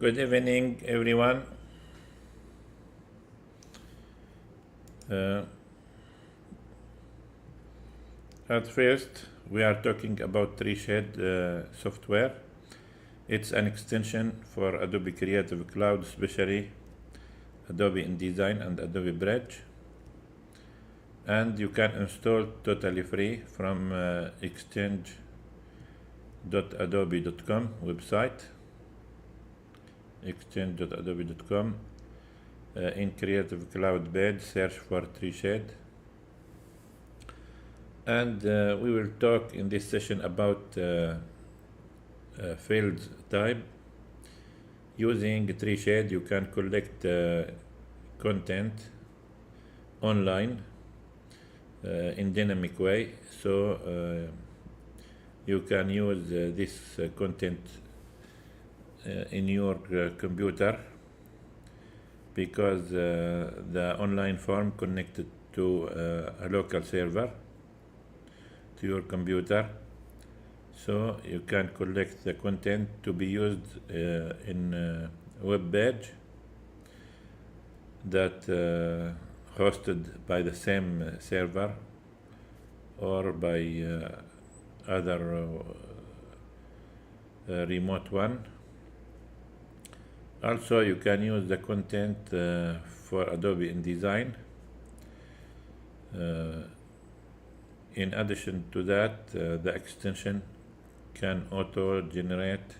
Good evening, everyone. At first, we are talking about TreeShade software. It's an extension for Adobe Creative Cloud, especially Adobe InDesign and Adobe Bridge. And you can install totally free from exchange.adobe.com website. exchange.adobe.com. In Creative Cloud page, search for TreeShade. And we will talk in this session about field type. Using TreeShade, you can collect content online in dynamic way. So you can use this content in your computer, because the online form connected to a local server to your computer, so you can collect the content to be used in a web page that hosted by the same server or by other remote one. Also, you can use the content for Adobe InDesign. In addition to that, the extension can auto-generate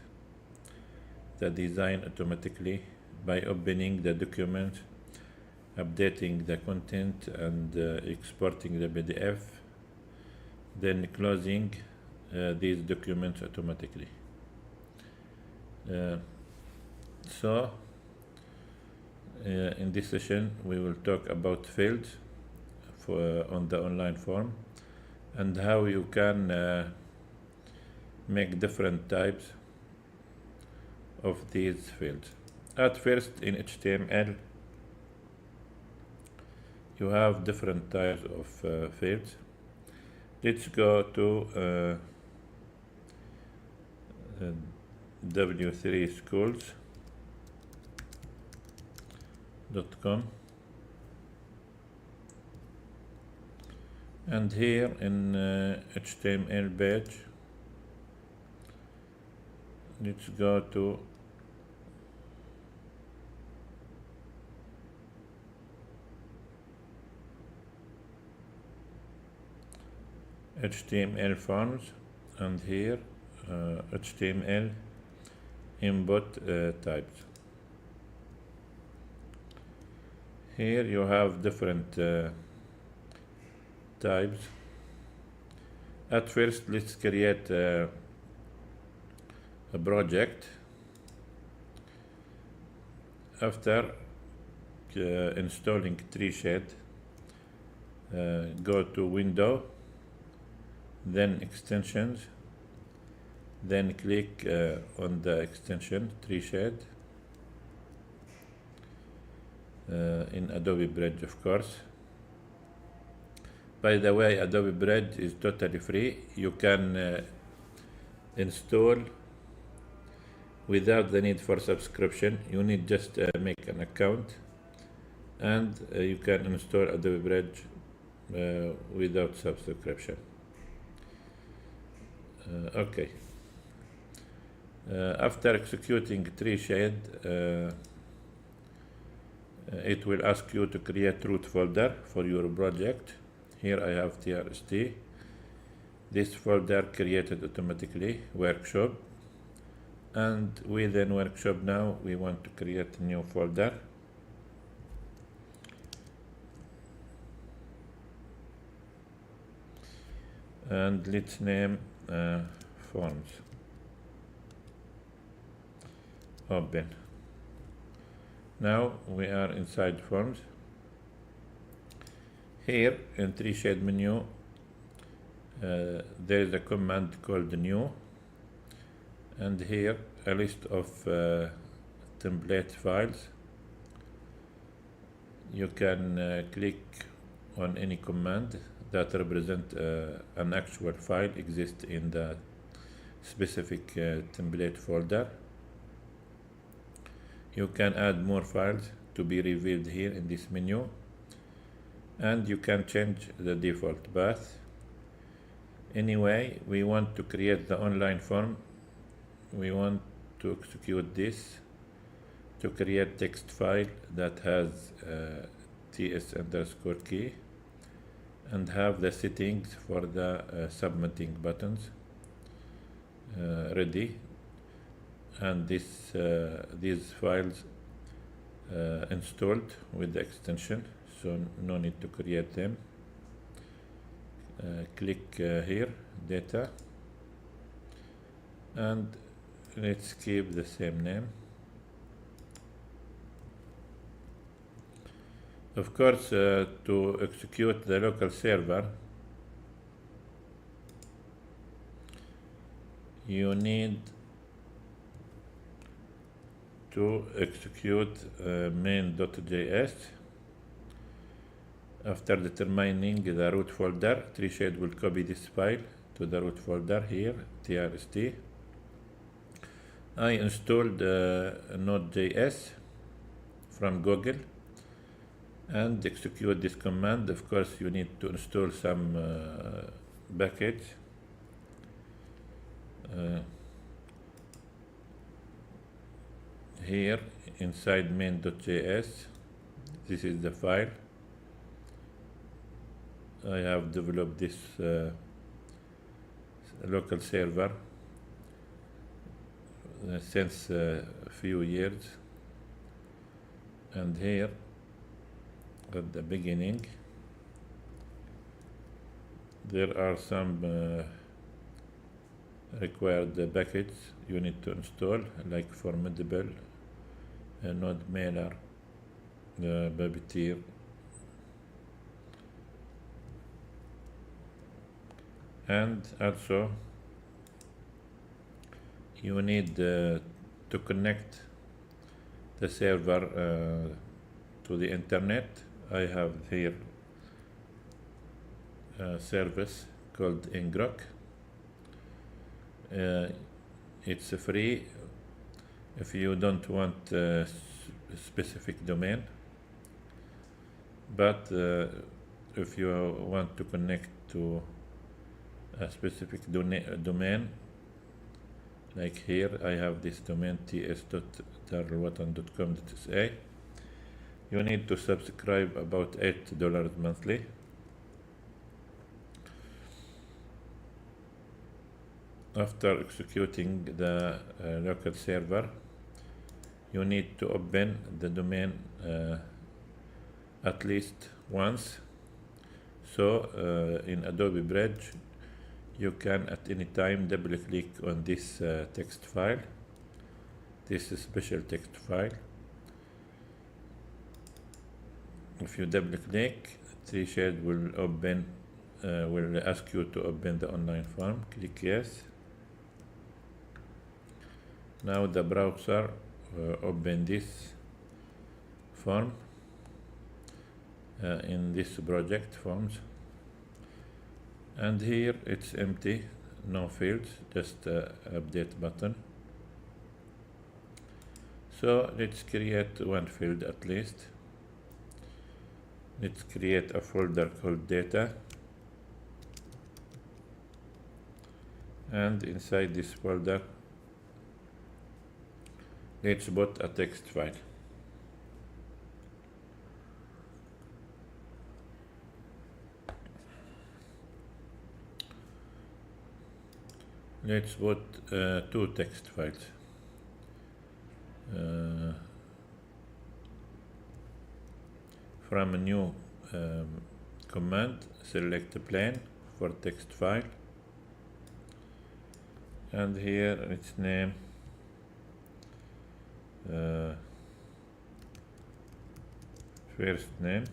the design automatically by opening the document, updating the content, and exporting the PDF, then closing these documents automatically. So, in this session, we will talk about fields on the online form, and how you can make different types of these fields. At first, in HTML, you have different types of fields. Let's go to w3schools.com, and here in HTML page, let's go to HTML forms, and here HTML input types. Here you have different types. At first, let's create a project. After installing TreeShade, go to Window, then Extensions, then click on the extension TreeShade in Adobe Bridge, of course. By the way, Adobe Bridge is totally free. You can install without the need for subscription. You need just make an account, and you can install Adobe Bridge without subscription. Okay. After executing TreeShade, it will ask you to create root folder for your project. Here I have TRST. This folder created automatically, workshop, and within workshop now we want to create a new folder. And let's name forms. Open. Now we are inside forms. Here in TreeShade menu, there is a command called new, and here a list of template files. You can click on any command that represent an actual file exists in the specific template folder. You can add more files to be revealed here in this menu, and you can change the default path. Anyway, we want to create the online form. We want to execute this to create text file that has ts_key and have the settings for the submitting buttons ready, and these files installed with the extension, so no need to create them. Click here, data, and let's keep the same name. Of course, to execute the local server, you need to execute main.js. After determining the root folder, TreeShade will copy this file to the root folder here, trst. I installed Node.js from Google and execute this command. Of course, you need to install some package. Here inside main.js, this is the file. I have developed this local server since a few years, and here at the beginning there are some required packages you need to install, like Formidable, Node Mailer, Puppeteer, and also you need to connect the server to the internet. I have here a service called Ingrok. It's free if you don't want a specific domain, but if you want to connect to a specific domain, like here I have this domain ts.darulwatan.com.sa, you need to subscribe about $8 monthly. After executing the local server, you need to open the domain at least once. So in Adobe Bridge, you can at any time double click on this text file, this special text file. If you double click, TreeShade will open, will ask you to open the online form. Click yes. Now the browser open this form in this project forms, and here it's empty, no fields, just update button. So let's create one field at least. Let's create a folder called data, and inside this folder let's put a text file. Let's put 2 text files. From a new command, select the plane for text file, and here let's name first name,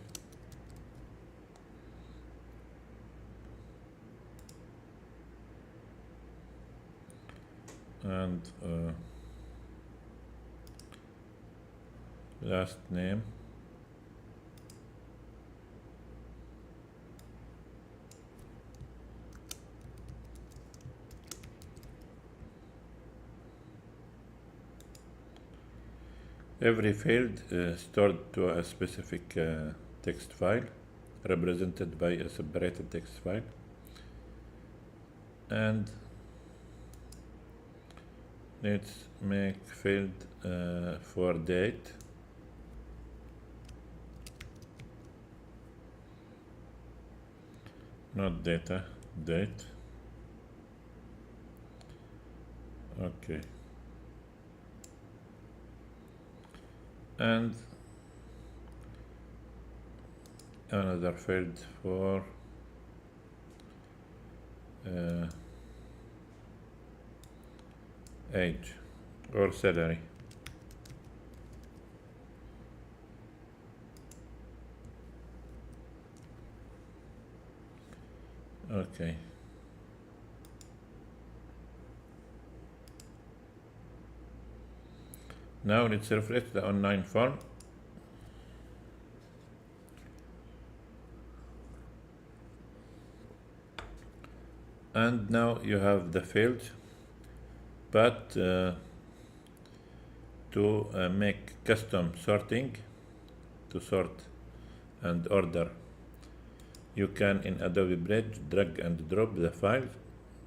and last name, Every field stored to a specific text file represented by a separated text file, and let's make field for date. Not data, date. Okay. And another field for age or salary. Okay. Now let's refresh the online form. And now you have the field, but to make custom sorting, to sort and order, you can in Adobe Bridge drag and drop the files.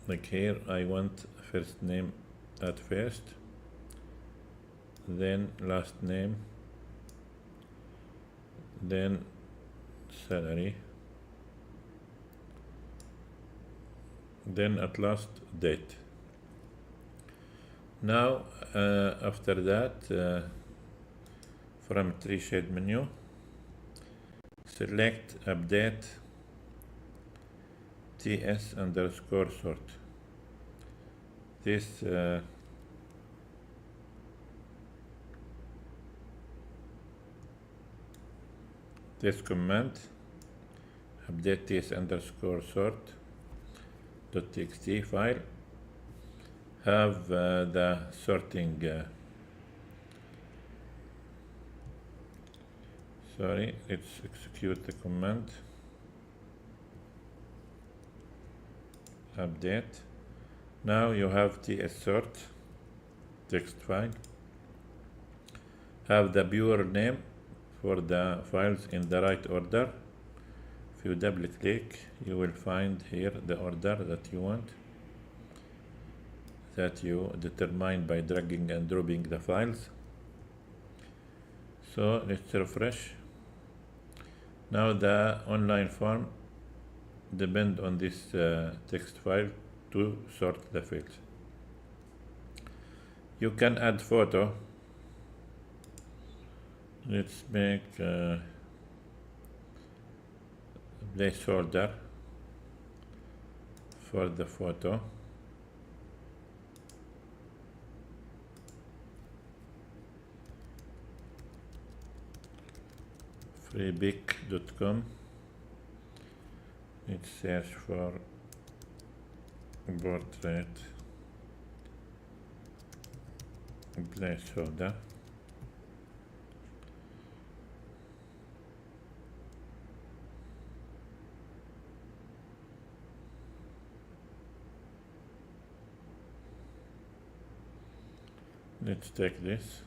Like here, I want first name at first, then last name, then salary, then at last date. Now after that, from TreeShade menu, select update TS underscore sort. This command, update TS underscore sort .txt file, have the sorting let's execute the command. Update. Now you have TS sort text file, have the viewer name for the files in the right order. If you double click, you will find here the order that you want, that you determine by dragging and dropping the files. So let's refresh. Now the online form depends on this text file to sort the fields. You can add photo. Let's make a placeholder for the photo. freepic.com. Let's search for portrait placeholder. Let's take this,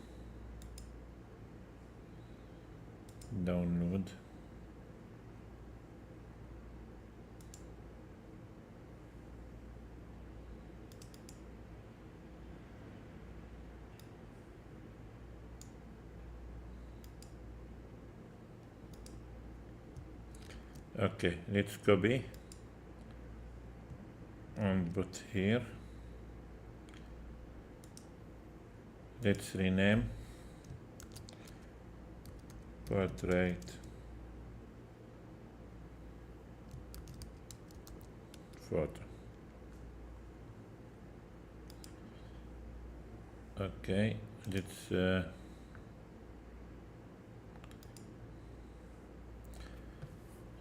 download. Okay, let's copy and put here. Let's rename portrait photo. Okay,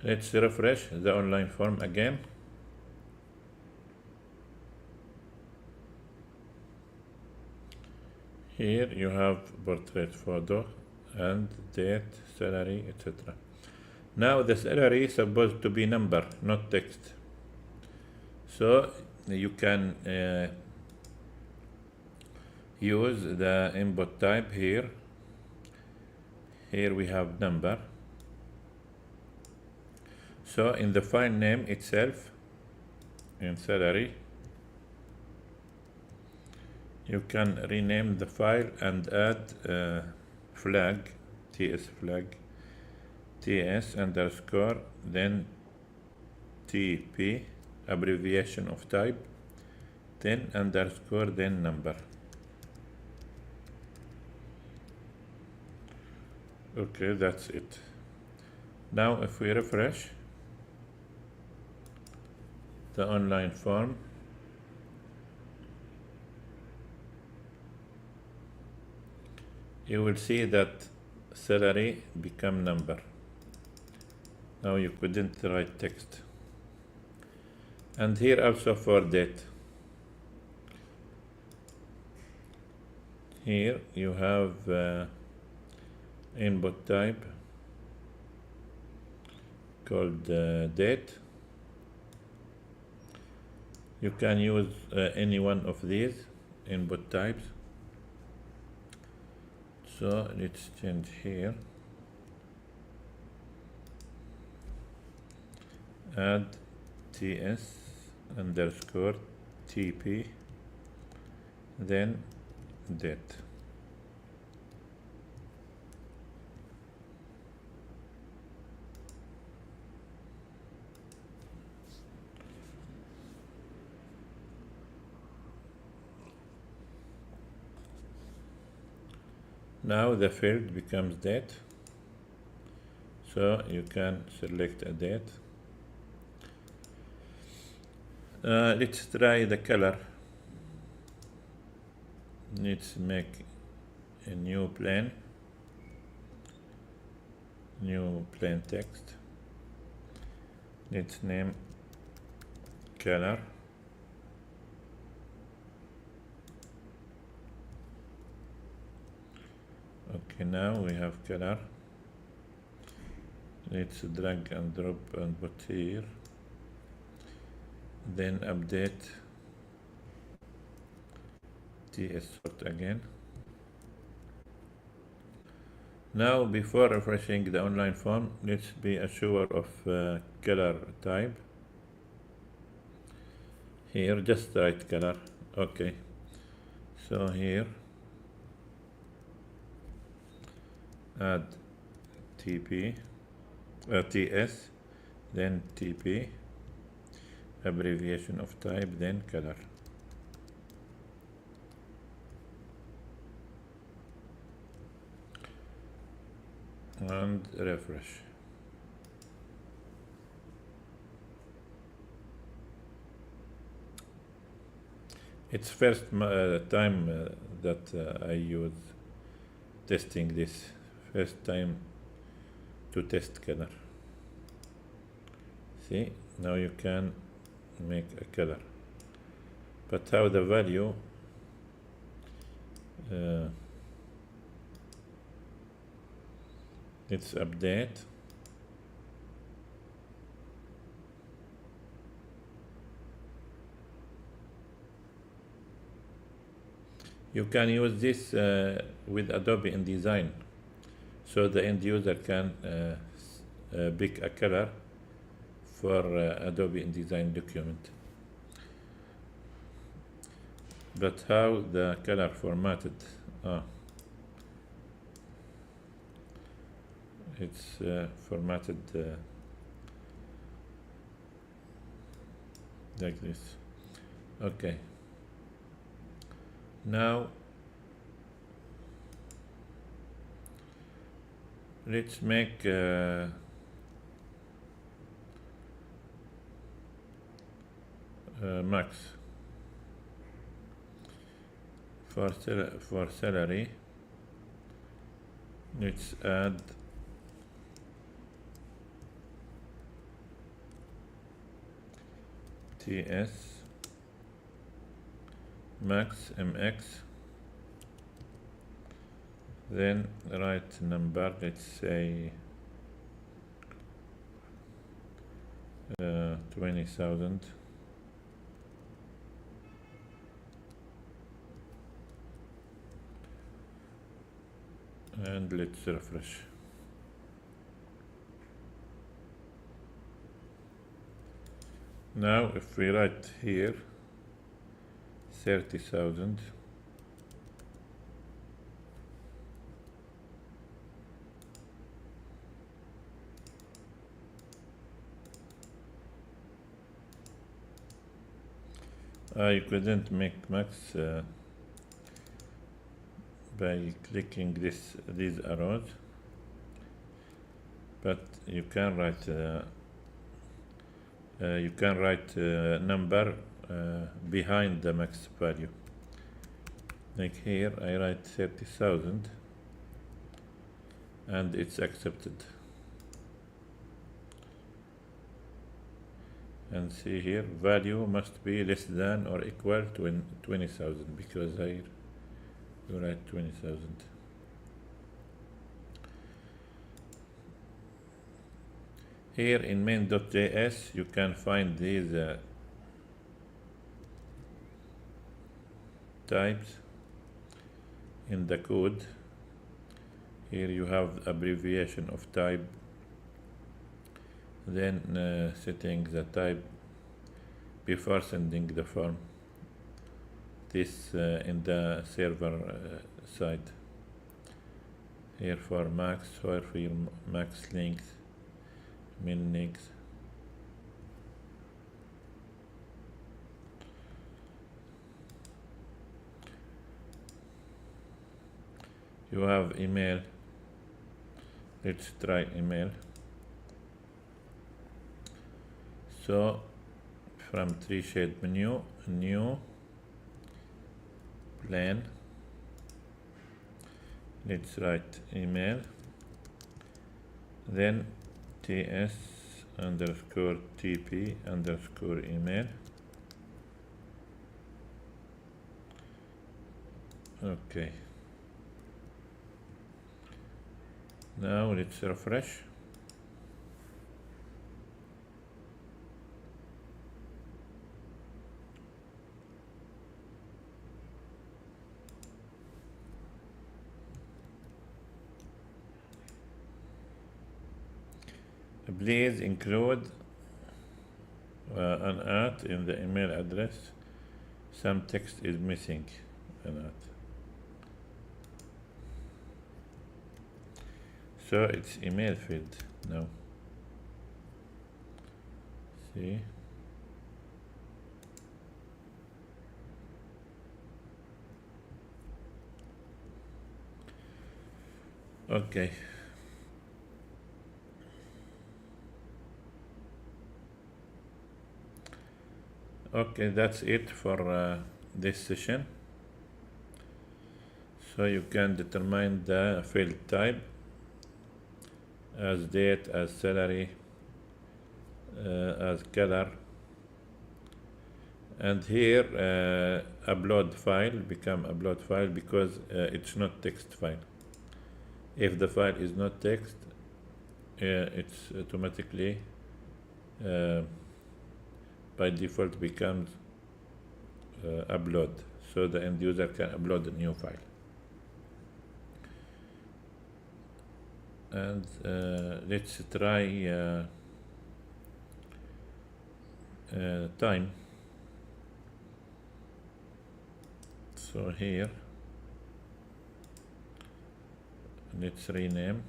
let's refresh the online form again. Here you have portrait photo and date, salary, etc. Now the salary is supposed to be number, not text. So you can use the input type here Here we have number. So in the file name itself, in salary, you can rename the file and add flag, TS flag, TS underscore, then TP, abbreviation of type, then underscore, then number. Okay, that's it. Now if we refresh the online form, you will see that salary become number. Now you couldn't write text. And here also for date. Here you have input type called date. You can use any one of these input types. So let's change here. Add TS underscore TP, then date. Now the field becomes date, so you can select a date. Let's try the color. Let's make a new plain text. Let's name color. Okay, now we have color. Let's drag and drop and put here. Then update TS sort again. Now before refreshing the online form, let's be assured of color type. Here just write color. Okay, so here add TS, then TP, abbreviation of type, then color. And refresh. It's first time that I use testing this. First time to test color. See, now you can make a color, but how the value let's update. You can use this with Adobe InDesign, so the end user can pick a color for Adobe InDesign document. But how the color formatted? It's formatted like this. Okay. Now let's make max for salary. Let's add TS max MX, then write number, let's say 20,000, and let's refresh. Now if we write here 30,000, I couldn't make max by clicking these arrows, but you can write number behind the max value. Like here I write 30,000 and it's accepted. And see here, value must be less than or equal to 20,000, because here you write 20,000. Here in main.js you can find these types in the code. Here you have abbreviation of type, then setting the type before sending the form. This in the server side. Here for max, or for your max length, min length. You have email. Let's try email. So from TreeShade menu, new, plain. Let's write email. Then ts underscore tp underscore email. Okay. Now let's refresh. Please include an at in the email address. Some text is missing. An at. So it's email field now. See? Okay. Okay, that's it for this session. So you can determine the field type as date, as salary, as color, and here upload file become upload file because it's not text file. If the file is not text, it's automatically by default becomes upload, so the end user can upload a new file. And let's try time. So here let's rename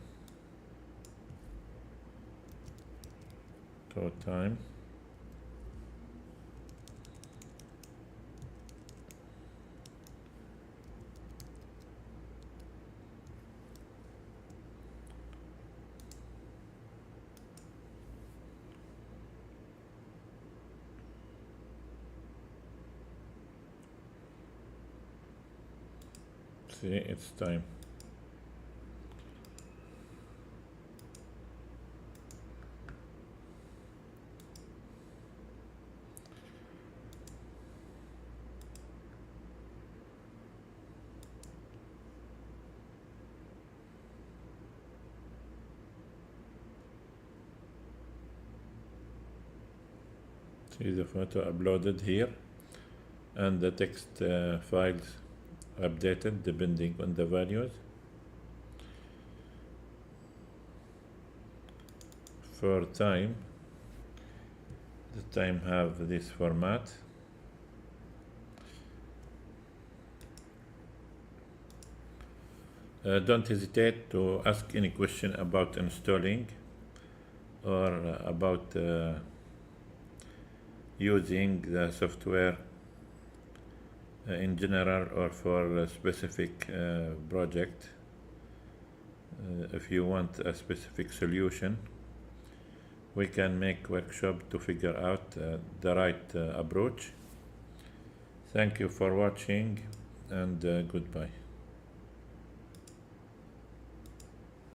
to time. See, it's time. See the photo uploaded here, and the text files updated depending on the values. For time, this time have this format. Don't hesitate to ask any question about installing or about using the software in general or for a specific project. If you want a specific solution, we can make workshop to figure out the right approach. Thank you for watching, and goodbye.